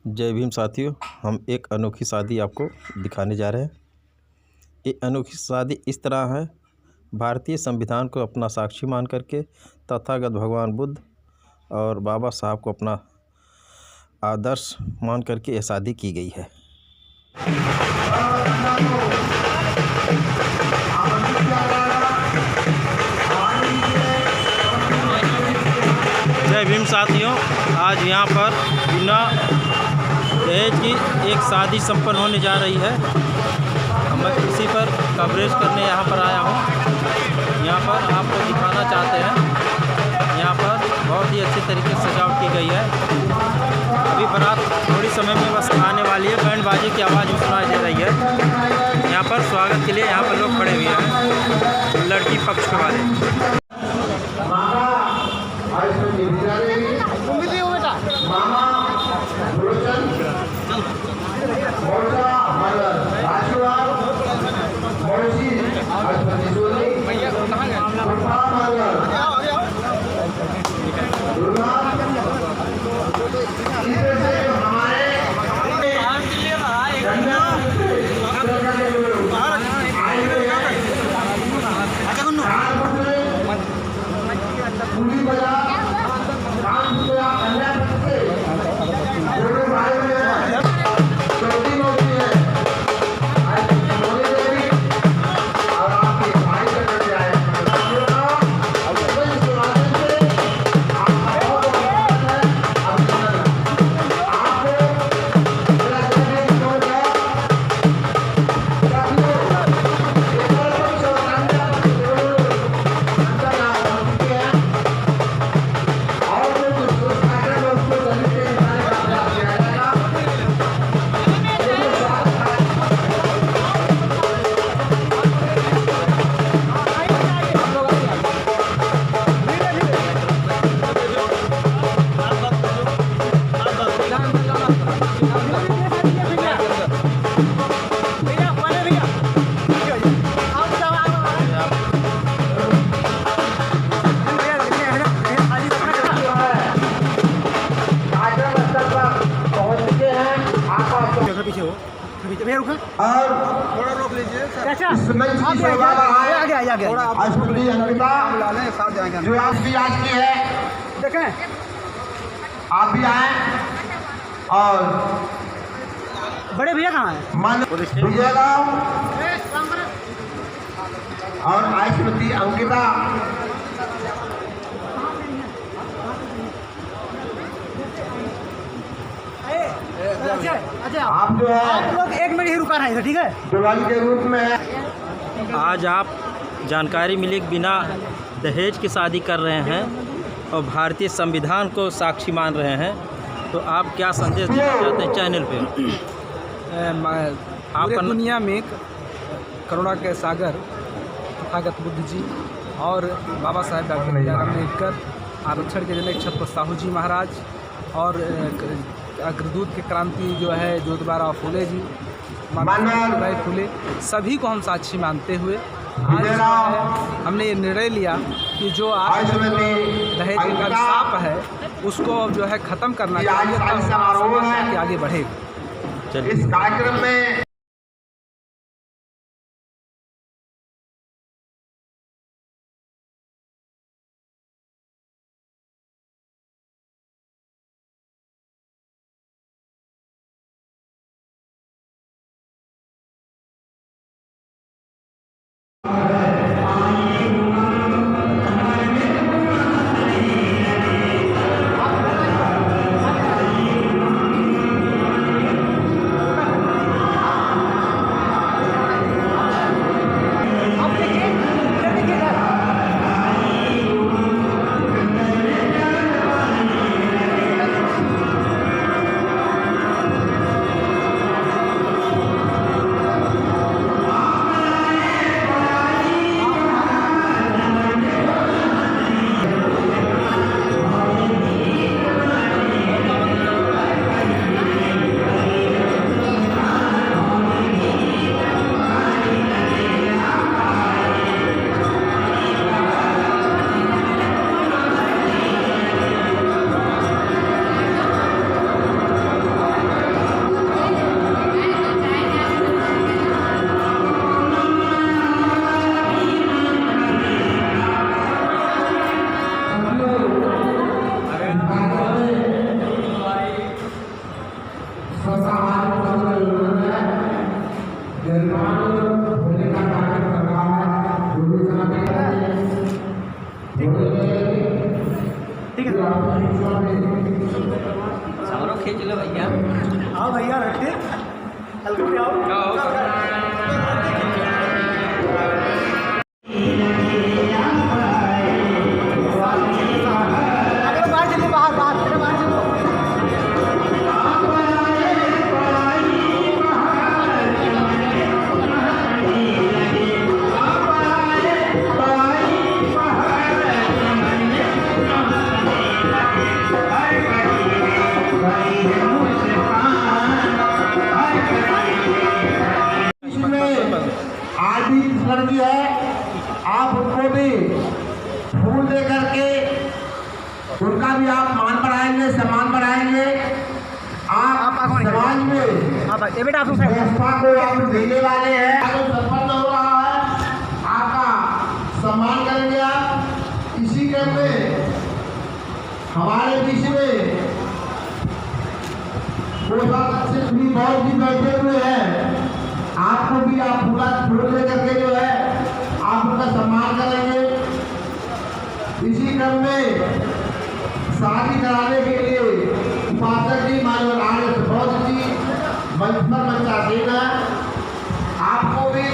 जय भीम साथियों, हम एक अनोखी शादी आपको दिखाने जा रहे हैं। ये अनोखी शादी इस तरह है। भारतीय संविधान को अपना साक्षी मान करके तथागत भगवान बुद्ध और बाबा साहब को अपना आदर्श मान करके यह शादी की गई है। जय भीम साथियों, आज यहाँ पर बिना दहेज की एक शादी संपन्न होने जा रही है। मैं इसी पर कवरेज करने यहाँ पर आया हूँ। यहाँ पर आपको दिखाना चाहते हैं। यहाँ पर बहुत ही अच्छे तरीके से सजावट की गई है। अभी बारात थोड़ी समय में बस आने वाली है। बैंड बाजे की आवाज़ भी सुनाई दे रही है। यहाँ पर स्वागत के लिए यहाँ पर लोग खड़े हुए हैं, लड़की पक्ष के वाले। और थोड़ा रोक लीजिए जो आप भी आज की है, देखें आप भी आए। और बड़े भैया कहाँ हैं? मन विजयराम और आयुष्मती अंकिता आप जो है आप लोग एक मिनट ही रुका रहे थे, ठीक है? दुल्हन के रूप में है। आज आप जानकारी मिली कि बिना दहेज की शादी कर रहे हैं और भारतीय संविधान को साक्षी मान रहे हैं, तो आप क्या संदेश देना चाहते हैं चैनल पे? पूरे दुनिया में करुणा के सागर तथागत बुद्ध जी और बाबा साहेब डॉक्टर भीमराव अम्बेडकर, आरक्षण के जनक छत्रपति साहू जी महाराज और अग्रदूत के क्रांति जो है ज्योतिबा फूले जी, माता फूले, सभी को हम साक्षी मानते हुए आज हमने ये निर्णय लिया कि जो आज दहेज का अभिशाप है उसको जो है ख़त्म करना चाहिए, तब आगे बढ़ेगा। इस कार्यक्रम में ठीक है सारो खींच लो भैया। आओ भैया रखते हल्का पे आओ अगर बाहर चलिए बाहर बाहर मेरे बाहर चलो आदि लड़की है, आप उनको भी फूल दे करके उनका भी आप मान बढ़ाएंगे, सम्मान बढ़ाएंगे। आप समाज में हाँ भाई ये बेटा आप लोग साइड व्यवस्था को आप देने वाले हैं, आपको संपन्न हो रहा है, आपका सम्मान करेंगे। आप इसी क्रम में हमारे बीच में कोषाध्यक्ष भी बहुत भी बैठे हुए हैं, आपको भी आप पूरा फूल लेकर के जो है आप उनका सम्मान करेंगे। इसी क्रम में शादी कराने के लिए उपासक जी मानव आर्य बौद्ध जी मंच पर मंचा देना, आपको भी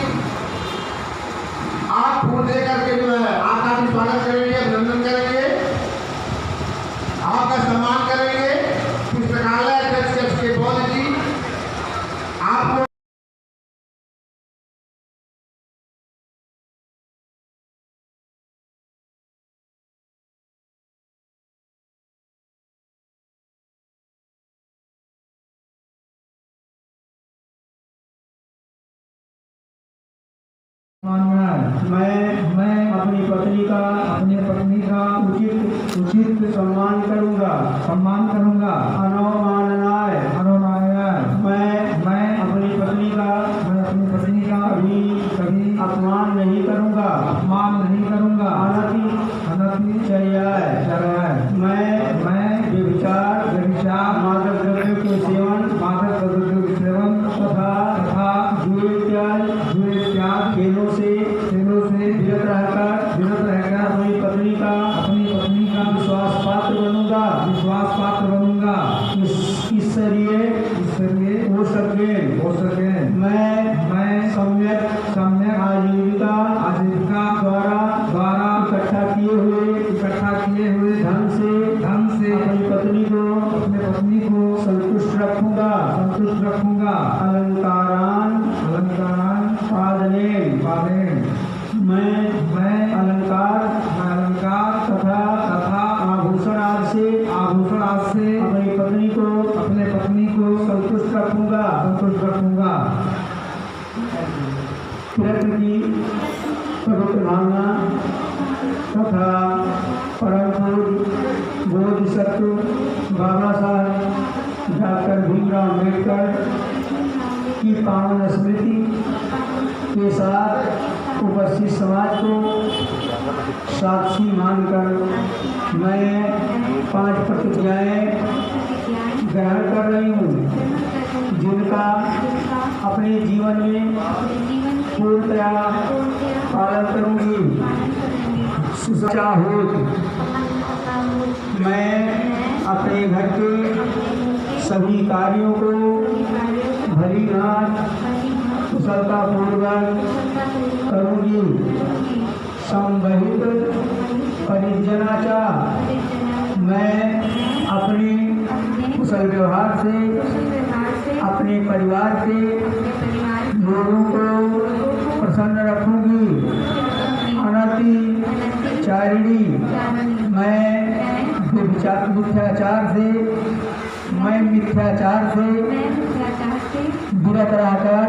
आप फूल दे करके जो है आपका भी स्वागत करेंगे, अभिनंदन करेंगे, आपका सम्मान करेंगे। पुस्तकालय अध्यक्ष के बौद्ध जी आपको मैं अपनी पत्नी का उचित सम्मान करूंगा अनवमाननाय मैं अपनी पत्नी का कभी अपमान नहीं करूंगा अनति चर्याय मैं व्यभिचार मादक द्रव्य के सेवन तथा जुए त्याग खेलों से विरत रहकर अपनी पत्नी का विश्वास पात्र बनूंगा। इसलिए हो सके मैं सम्यक आजीविका द्वारा इकट्ठा किए हुए धन से अपनी पत्नी को संतुष्ट रखूंगा। अलंकारान पादनेन मैं अलंकार तथा आभूषण आदि से अपनी पत्नी को संतुष्ट रखूंगा। कृष्ण की पवित्र भावना तथा परम बोधिसत्व बाबा साहब डॉक्टर भीमराव अम्बेडकर की पावन स्मृति के साथ उपस्थित समाज को साक्षी मानकर मैं 5 प्रतिज्ञाएं ग्रहण कर रही हूँ, जिनका अपने जीवन में पूर्णतया पालन करूँगी। सुसज्जा हो मैं अपने घर के सभी कार्यों को भली कुशलतापूर्वक करूँगी। संवहित परिजनाचार मैं अपने कुशल व्यवहार से अपने परिवार के लोगों को प्रसन्न रखूँगी। अनतिचारिणी मैं मिथ्याचार से विरत रहकर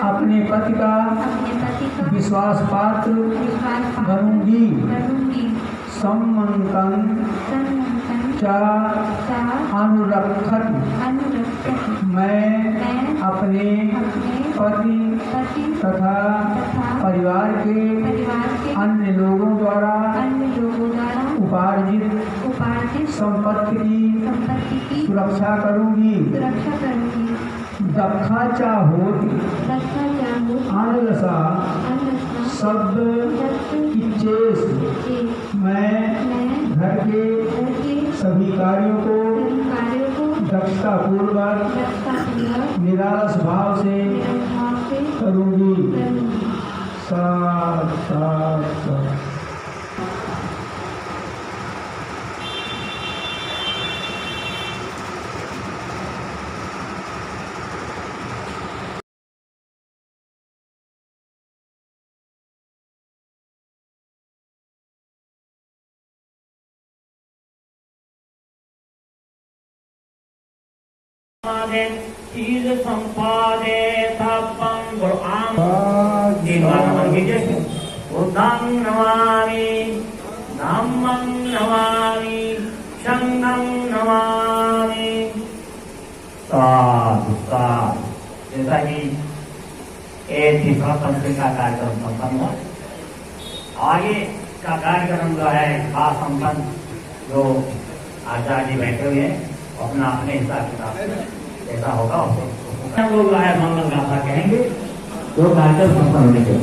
अपने पति का विश्वास पात्र बनूंगी। सम्मंतं च अनुरक्षत मैं अपने पति तथा परिवार के अन्य लोगों द्वारा उपार्जित संपत्ति की सुरक्षा करूंगी। दक्षाचा होती आनलसा शब्द इच्छेस मैं घर के सभी कार्यों को दक्षतापूर्वक निरालस भाव से करूँगी। साथ साथ साथ चीज संपादे तपं गुरुआम बुद्धं नमामि धम्मं नमामि संघं नमामि। साधु साधु। जैसा कि एक तीसरा तंत्र का कार्यक्रम संपन्न हुआ, आगे का कार्यक्रम जो है खास संपन्न जो आचार्य बैठे हुए हैं अपना अपने हिसाब किताब ऐसा होगा हम लोग आया मंगल गाथा कहेंगे जो कार्यक्रम संपन्न होने के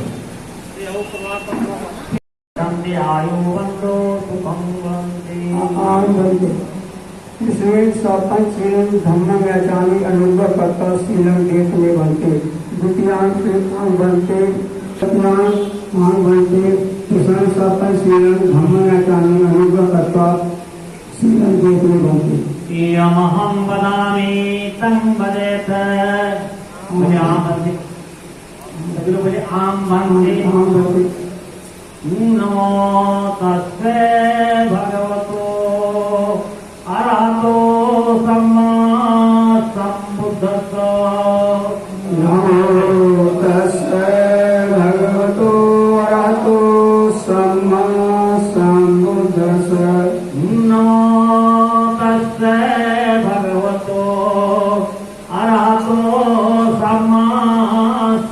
आयुवंतो सुखं वंदे। इसमें सरपंच शीलन धम्म व्याचानी अनुग्रह कर्ता शीलन देश में बनते द्वितीयांश बनते सत्यांश बनते। इसमें सरपंच शीलन धम्म व्याचानी अनुग्रह कर्ता शीलन देश में बनते। यमहं वदामि तं वदेत। मुझे आम बनते मुझे आम बनते। नमो तस्मै भगवतो अरहतो सम्मा सम्बुद्धस्स। नमो तस्मै भगवतो अरहतो सम्मा सम्बुद्धस्स। नमो तस्मै भगवतो अरहतो सम्मा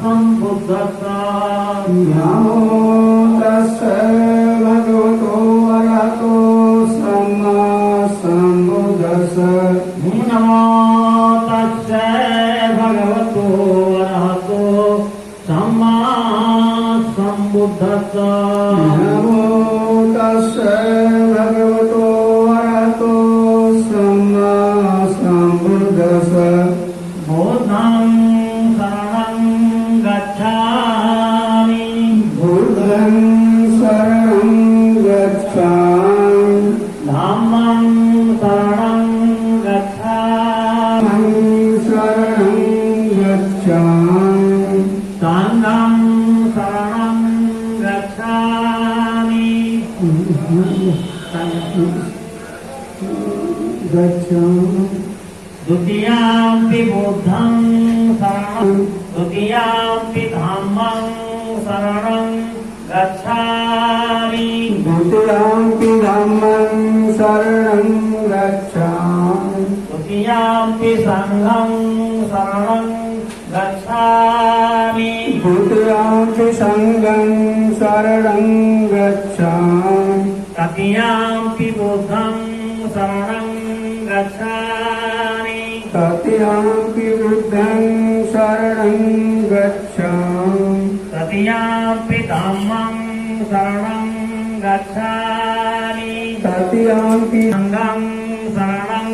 सम्बुद्धस्स। नमो तस्मै भगवतो अरहतो सम्मा सम्बुद्धस्स। नमो तस्मै भगवतो अरहतो सम्मा सम्बुद्धस्स। नमो तस्मै भगवतो अरहतो सम्मा सम्बुद्धस्स। बुद्धं शरणं गच्छामि। बुद्धं शरणं गच्छामि। धम्मं शरणं गच्छामि। शरणं गच्छामि। संघं शरणं गच्छामि। गच्छामि। द्वितीयाम्पि बुद्धं शरणं द्वितीयाम्पि धम्मं शरणं गच्छामि। द्वितीयाम्पि धम्मं शरणं गच्छामि। द्वितीयाम्पि संघं शरणं गच्छामि। द्वितीयाम्पि संघं शरणं गच्छामि। तृतीयाम्पि बुद्धं शरणं गच्छामि। तृतीयाम्पि बुद्धं शरणं गच्छामि। तृतीयाम्पि धम्मं शरणं गच्छामि। तृतीयाम्पि संघं शरणं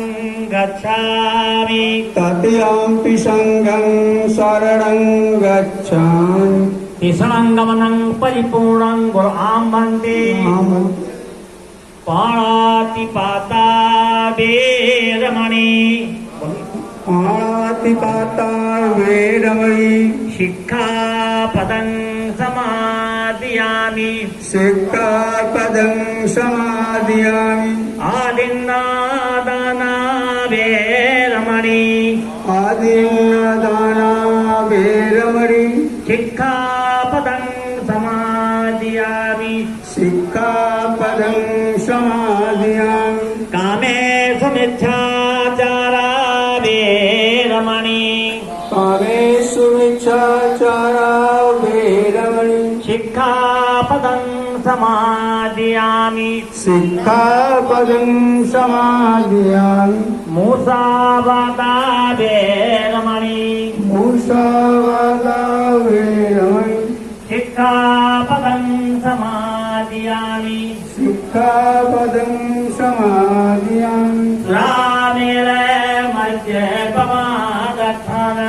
गच्छामि। तृतीयाम्पि संघं शरणं गच्छामि। तिसरं गमनं परिपूर्णं गुरुआं वन्दे। पाणातिपाता वेरमणि। पाणातिपाता वेरमणि। शिक्षापदं समादयामि। शिक्षापदं समादयामि। आदिन्नादाना वेरमणि। आदिन्नादाना वेरमणि। शिक्षापदं समादयामि। शिक्षापदं समादयामि। कामेषु मिथ्याचारा वेरमणि। कामेषु मिथ्याचारा वेरमणि। शिक्षापदं समादयामि। शिक्षापदं समादयामि। मुसावादा वेरमणि। मुसावादा वेरमणि शिक्षापदं समादियामि सिक्खापदं समादियामि सुरामेरय मद्यपमादर्थान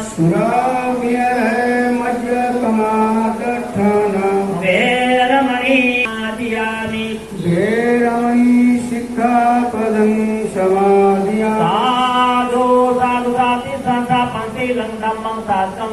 सुराम्यमद्यपमादर्थान वेरमणि आदियामि वेरमणि सिक्खापदं समादियामि साधु साधु साधि संसा पंक्ति लंडम साधकम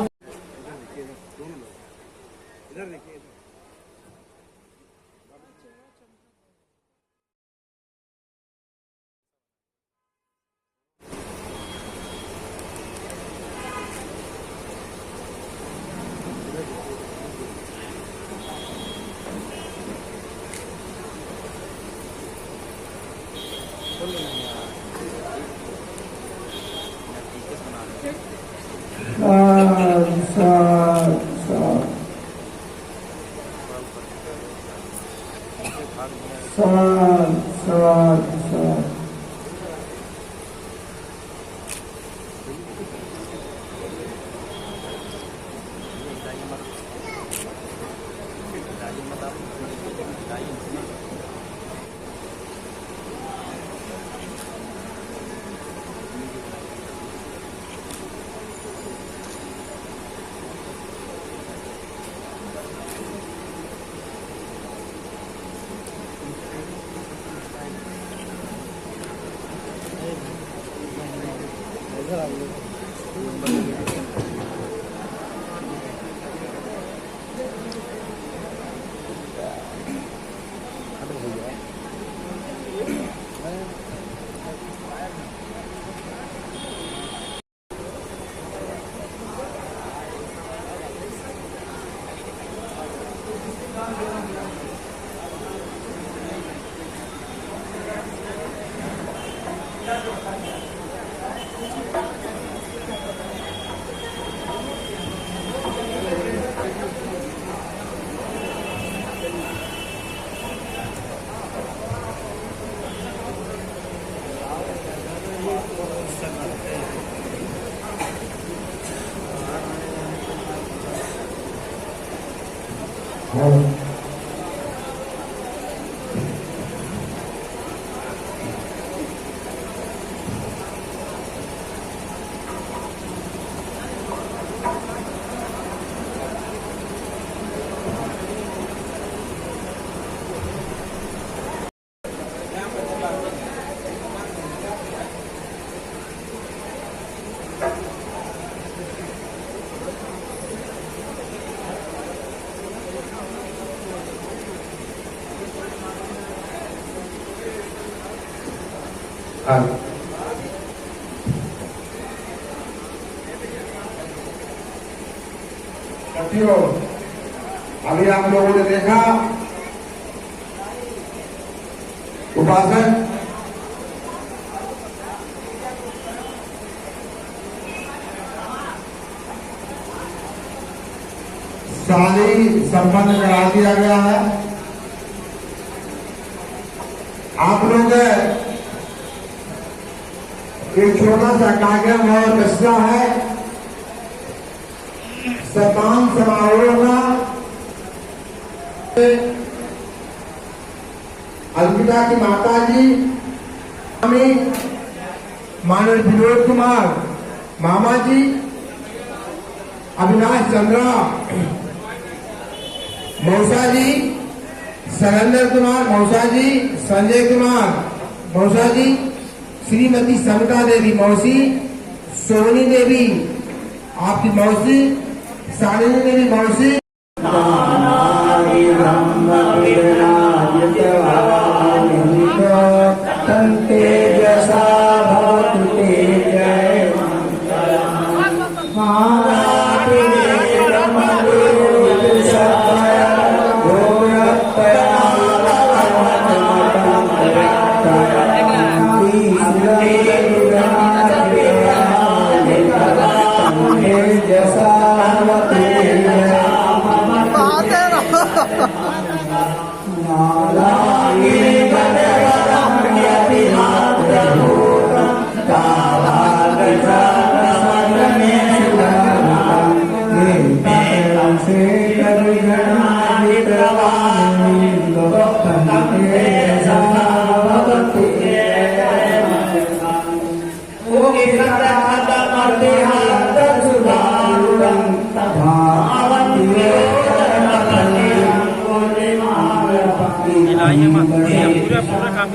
साथियों, अभी आप लोगों ने देखा उपासक शादी संपन्न करा दिया गया है। आप लोग एक छोटा सा कार्यक्रम और बचना है। सम्मान समारोह का अलविदा की माता जी मानव विनोद कुमार मामा जी, अविनाश चंद्रा मौसा जी, सरेंद्र कुमार मौसा जी, संजय कुमार मौसा जी, श्रीमती सविता देवी मौसी, सोनी देवी आपकी मौसी, शालिनी देवी मौसी, तेजसा भवतु तेजय इलाही मत पूरा पूरा काम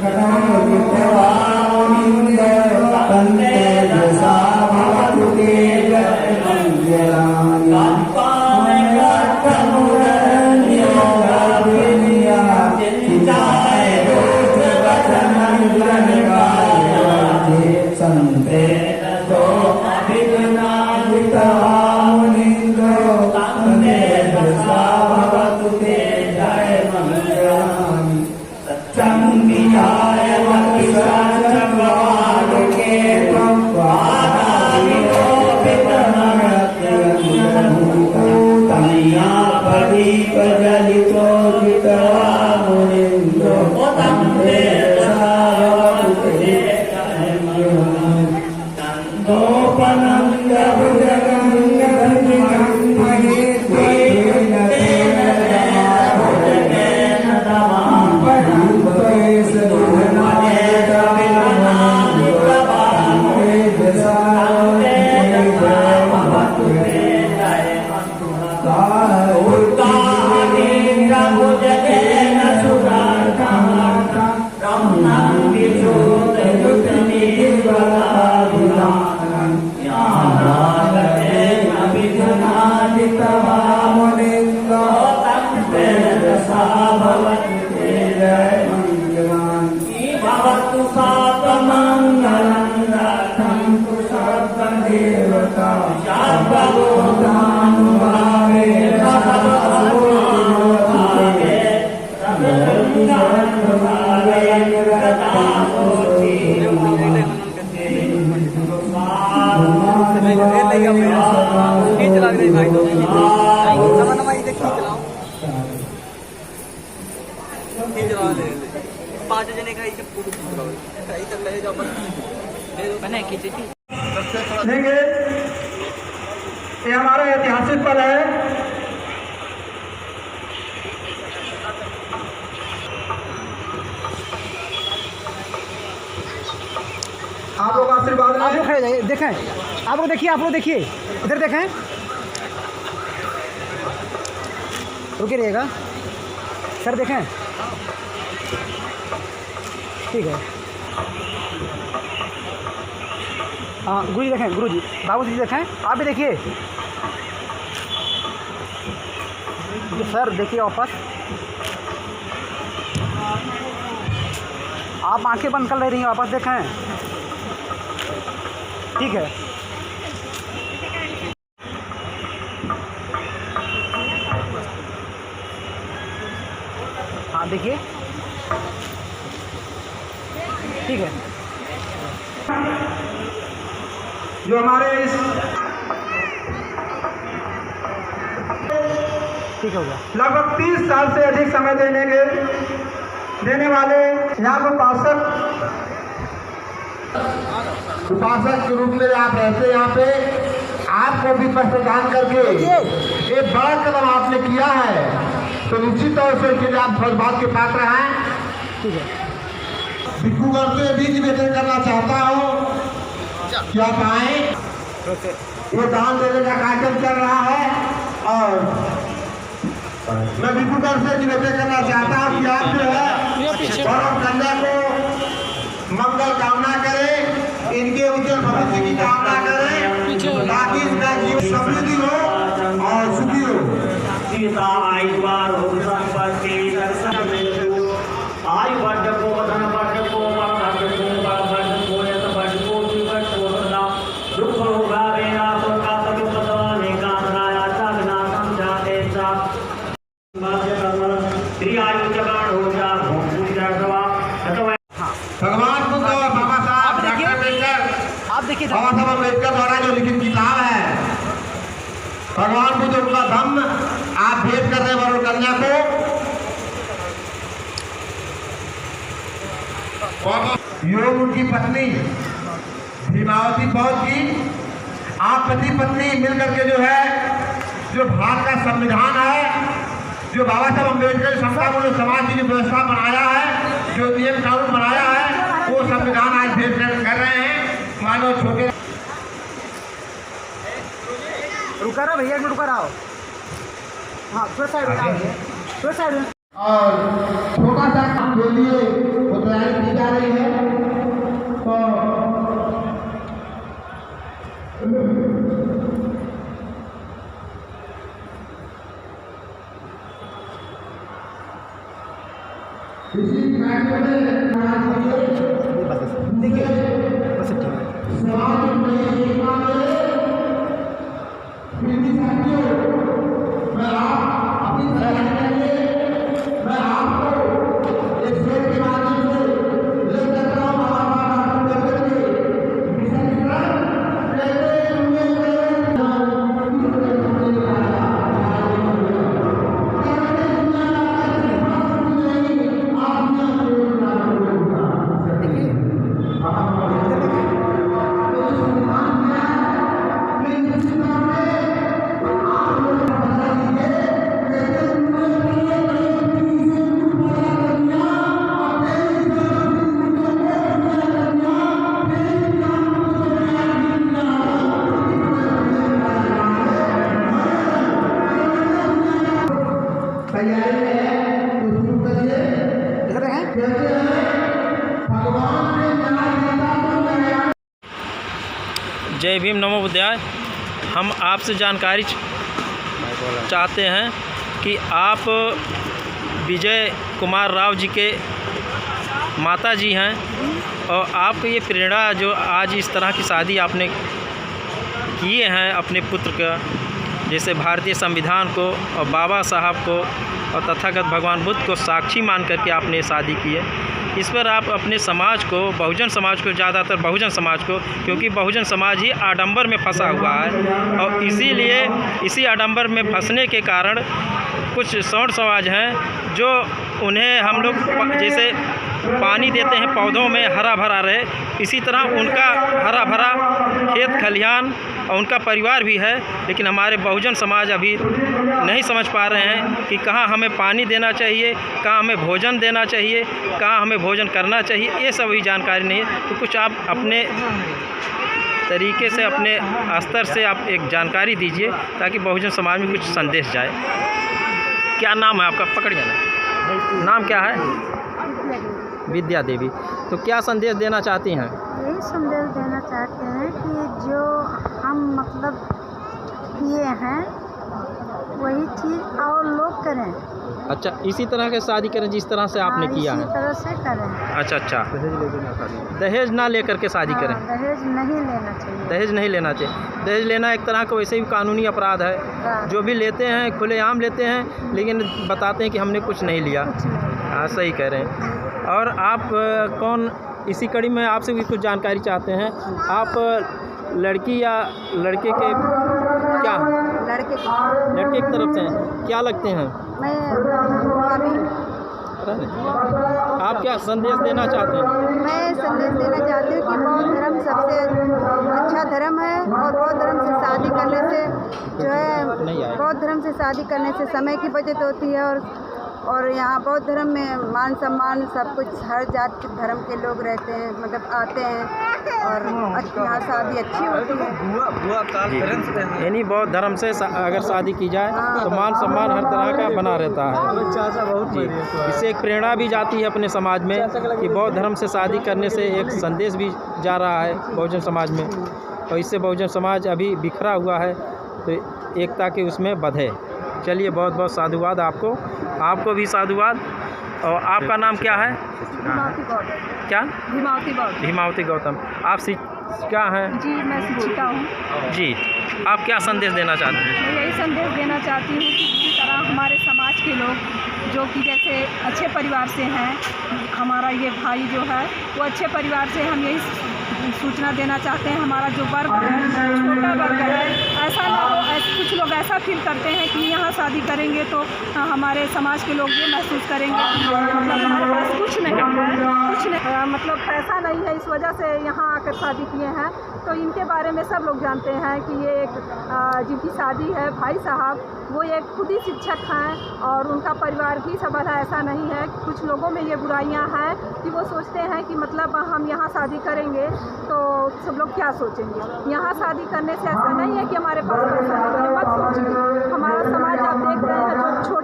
देखेंगे ये हमारा ऐतिहासिक पल है। आप लोग आशीर्वाद आप लोग खड़े जाइए, देखें आप लोग देखिए, आप लोग देखिए इधर देखें, रुके रहिएगा सर, देखें ठीक है। हाँ गुरु जी देखें, गुरु जी बाबू जी देखें, आप भी देखिए सर, देखिए वापस आप आंखें बंद कर ले रही हैं, वापस देखें ठीक है। हाँ देखिए ठीक है। जो हमारे इस ठीक हो गया। लगभग 30 साल से अधिक समय देने वाले यहाँ को उपासक के रूप में आप रहते यहाँ पे, आपको भी प्रदान करके एक बड़ा कदम आपने किया है, तो निश्चित तौर से इसके लिए आप धन्यवाद के पात्र हैं। ठीक है। भिक्षुगढ़ से बीज वितरण करना चाहता हूँ, क्या आप आए? ये दान देने का कार्यक्रम चल रहा है और मैं भिक्षुगढ़ से निवेदन करना चाहता हूँ कि आप जो है और कन्या को मंगल कामना करें, इनके उज्जवल भविष्य की कामना करें, ताकि इनका जीवन समृद्धि हो और सुखी हो। सीता आयुष्मान हो, संपत्ति दर्शन में आयु बढ़ को धन बढ़ को बढ़ को यत बढ़ को जीवन को सदा दुख होगा मेरा तो का तक पतवाने कामनाया साधना समझाते सा बाध्य कर्म श्री आयु जगान हो जा पूजा सवा अथवा भगवान बुद्ध और बाबा साहब डॉक्टर अम्बेडकर, आप देखिए बाबा साहब अम्बेडकर द्वारा जो लिखित किताब है भगवान बुद्ध उनका धम्म आप भेंट कर रहे वरुण कन्या को। योग उनकी पत्नी भीमावती बहुत की, आप पति पत्नी मिलकर के जो है, जो भारत का संविधान है, जो बाबा साहब अम्बेडकर समतापूर्ण समाज की जो व्यवस्था बनाया है, जो नियम कानून बनाया है, वो संविधान आज भेंट कर रहे हैं। मानो छोटे रुका रहा भैया, एक मिनट रुका रहा हो। हाँ थोड़ा साइड में आओ, थोड़ा साइड में। और छोटा सा काम के लिए वो तैयारी की जा रही है। तो इसी फैसले में देखिए बस ठीक है। समाज में एकता में प्रीति साथियों, मैं आप अपनी तैयारी करिए। मैं आपको इस खेल के माध्यम से ले सकता हूँ बाबा डॉक्टर के मिशन की तरफ। कहते हुए तैयारी में है तो शुरू करिए। इधर हैं। कहते हैं भगवान ने न्याय देता तो न्याय। जय भीम नमो बुद्धाय। हम आपसे जानकारी चाहते हैं कि आप विजय कुमार राव जी के माता जी हैं और आपको ये प्रेरणा जो आज इस तरह की शादी आपने किए हैं अपने पुत्र का, जैसे भारतीय संविधान को और बाबा साहब को और तथागत भगवान बुद्ध को साक्षी मान करके आपने शादी की है, इस पर आप अपने समाज को, बहुजन समाज को, ज़्यादातर बहुजन समाज को, क्योंकि बहुजन समाज ही आडंबर में फंसा हुआ है और इसीलिए इसी आडंबर में फंसने के कारण कुछ सौर समाज हैं जो उन्हें हम लोग जैसे पानी देते हैं पौधों में हरा भरा रहे, इसी तरह उनका हरा भरा खेत खलिहान और उनका परिवार भी है, लेकिन हमारे बहुजन समाज अभी नहीं समझ पा रहे हैं कि कहाँ हमें पानी देना चाहिए, कहाँ हमें भोजन देना चाहिए, कहाँ हमें भोजन करना चाहिए, ये सब भी जानकारी नहीं है। तो कुछ आप अपने तरीके से, अपने स्तर से आप एक जानकारी दीजिए ताकि बहुजन समाज में कुछ संदेश जाए। क्या नाम है आपका? पकड़ जाना। नाम क्या है? विद्या देवी। तो क्या संदेश देना चाहती हैं? यही संदेश देना चाहते हैं कि जो हम मतलब किए हैं वही चीज़ और लोग करें। अच्छा, इसी तरह के शादी करें जिस तरह से आपने किया है? इसी तरह से करें। अच्छा अच्छा, दहेज ना लेकर के शादी करें। दहेज नहीं लेना चाहिए। दहेज नहीं लेना चाहिए। दहेज लेना एक तरह का वैसे भी कानूनी अपराध है। जो भी लेते हैं खुलेआम लेते हैं, लेकिन बताते हैं कि हमने कुछ नहीं लिया। हाँ, सही कह रहे हैं। और आप कौन, इसी कड़ी में आपसे भी कुछ जानकारी चाहते हैं। आप लड़की या लड़के के क्या? लड़के की तरफ से हैं। क्या लगते हैं? मैं आप क्या संदेश देना चाहते हैं? मैं संदेश देना चाहती हूँ कि बौद्ध धर्म सबसे अच्छा धर्म है और बौद्ध धर्म से शादी करने से जो है, बौद्ध धर्म से शादी करने से समय की बचत होती है और यहाँ बौद्ध धर्म में मान सम्मान सब कुछ, हर जाति धर्म के लोग रहते हैं, मतलब आते हैं और यहाँ शादी अच्छी होती है। यानी बौद्ध धर्म से अगर शादी की जाए तो मान सम्मान हर तरह का बना रहता है। जी, इससे एक प्रेरणा भी जाती है अपने समाज में कि बौद्ध धर्म से शादी करने से एक संदेश भी जा रहा है बहुजन समाज में, और इससे बहुजन समाज अभी बिखरा हुआ है तो एकता के उसमें बधे। चलिए, बहुत बहुत साधुवाद आपको भी साधुवाद। और आपका नाम क्या है? क्या? हिमावती गौतम। आप शिक्षिका हैं? जी, मैं शिक्षिका हूँ। जी, आप क्या संदेश देना चाहते हैं? मैं यही संदेश देना चाहती हूँ कि इसी तरह हमारे समाज के लोग जो कि जैसे अच्छे परिवार से हैं, हमारा ये भाई जो है वो अच्छे परिवार से, हम यही सूचना देना चाहते हैं। हमारा जो वर्ग है, छोटा वर्ग है, ऐसा ना हो, कुछ लोग ऐसा फील करते हैं कि यहाँ शादी करेंगे तो हमारे समाज के लोग ये महसूस करेंगे कि मतलब हमारे पास कुछ नहीं है, मतलब पैसा नहीं है, इस वजह से यहाँ कर शादी किए हैं। तो इनके बारे में सब लोग जानते हैं कि ये एक जिनकी शादी है भाई साहब, वो एक खुद ही शिक्षक हैं और उनका परिवार भी सबल है। ऐसा नहीं है, कुछ लोगों में ये बुराइयां हैं कि वो सोचते हैं कि मतलब हम यहाँ शादी करेंगे तो सब लोग क्या सोचेंगे। यहाँ शादी करने से ऐसा नहीं है कि हमारे पास पैसा नहीं है, मत सोचिए। हमारा समाज आप देख रहे हैं जो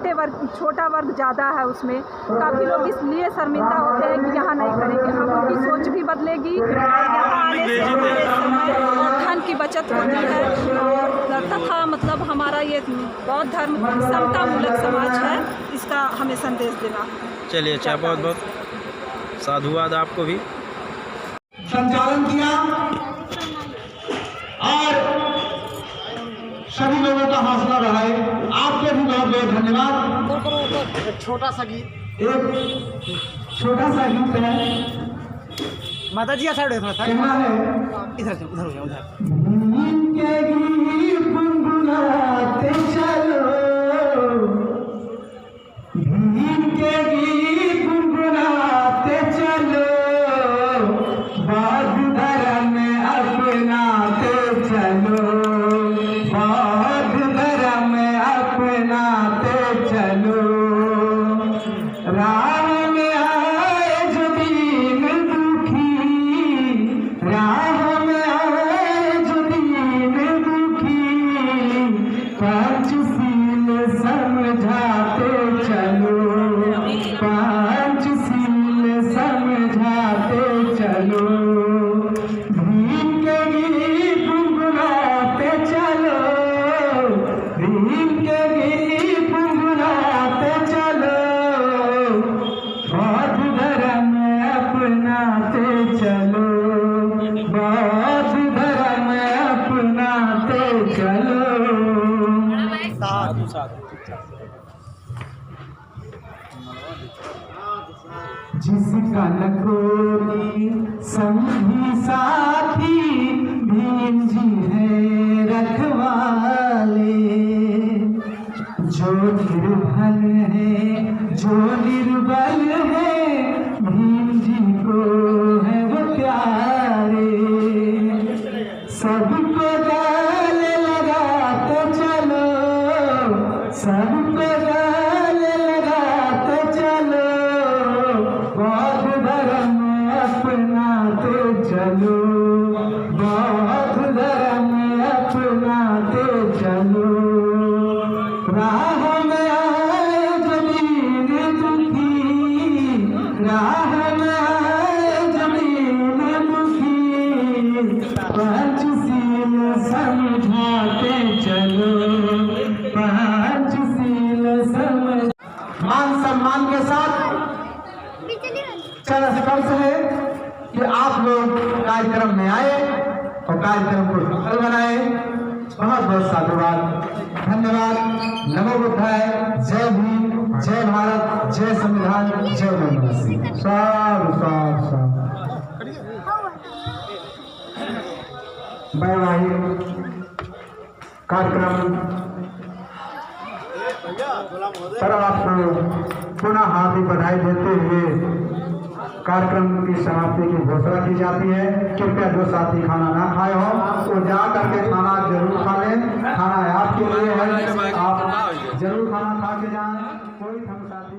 छोटा वर्ग ज़्यादा है, उसमें काफ़ी लोग इसलिए शर्मिंदा होते हैं कि यहाँ नहीं करेंगे। अब उनकी सोच भी बदलेगी, यहाँ आने से हमारे समय और धन की बचत होती है और तथा मतलब हमारा ये बौद्ध धर्म समता मूलक समाज है, इसका हमें संदेश देना। चलिए अच्छा, बहुत बहुत साधुवाद आपको भी। संचालन किया और सभी लोगों का हौसला बढ़ाए। आपको भी बहुत बहुत धन्यवाद। एक छोटा सा गीत है, माता जी का साइड है, थोड़ा सा कहना है इधर से उधर हो जाओ, उधर। के गीत गुनगुनाते चलो, भीम के गीत गुनगुनाते चलो, बौद्ध धर्म अपनाते चलो, बौद्ध धर्म अपनाते चलो। राम में आए जो दीन दुखी, राम में आए जो दीन दुखी, पंचशील समझाते चलो, पंचशील समझाते चलो। भीम के गीत गुनगुनाते चलो, भीम के गीत गुनगुनाते चलो, बौद्ध धर्म अपनाते चलो, बौद्ध धर्म अपनाते चलो। साधु साधु। जिसका न कोई संगी साथी, भीम जी है रखवाले, जो निर्भल है जो निर्बल है, भीम जी को है वो प्यारे। सबको गले लगाते चलो, सबको गले लगाते चलो, बौद्ध धर्म अपनाते चलो, बौद्ध धर्म अपनाते चलो। राह में आए जो दीन दुखी, राह में आए जो दीन दुखी, पंचशील समझाते चलो, पंचशील समझ। मान सम्मान के साथ चल फर्ज है कि आप लोग कार्यक्रम में आए और कार्यक्रम को सफल बनाए। बहुत बहुत साधुवाद, धन्यवाद। नमो बुद्धाय। जय भीम, जय भारत, जय संविधान, जय वनवासी। साधु साधु साधु। वैवाहिक कार्यक्रम पर आपको पुनः हार्दिक बधाई देते हुए कार्यक्रम की समाप्ति की घोषणा की जाती है। कृपया जो साथी खाना ना खाए हो तो जा करके खाना जरूर खा लें। खाना आपके लिए है, आप जरूर खाना खा के जाएं। कोई हम साथी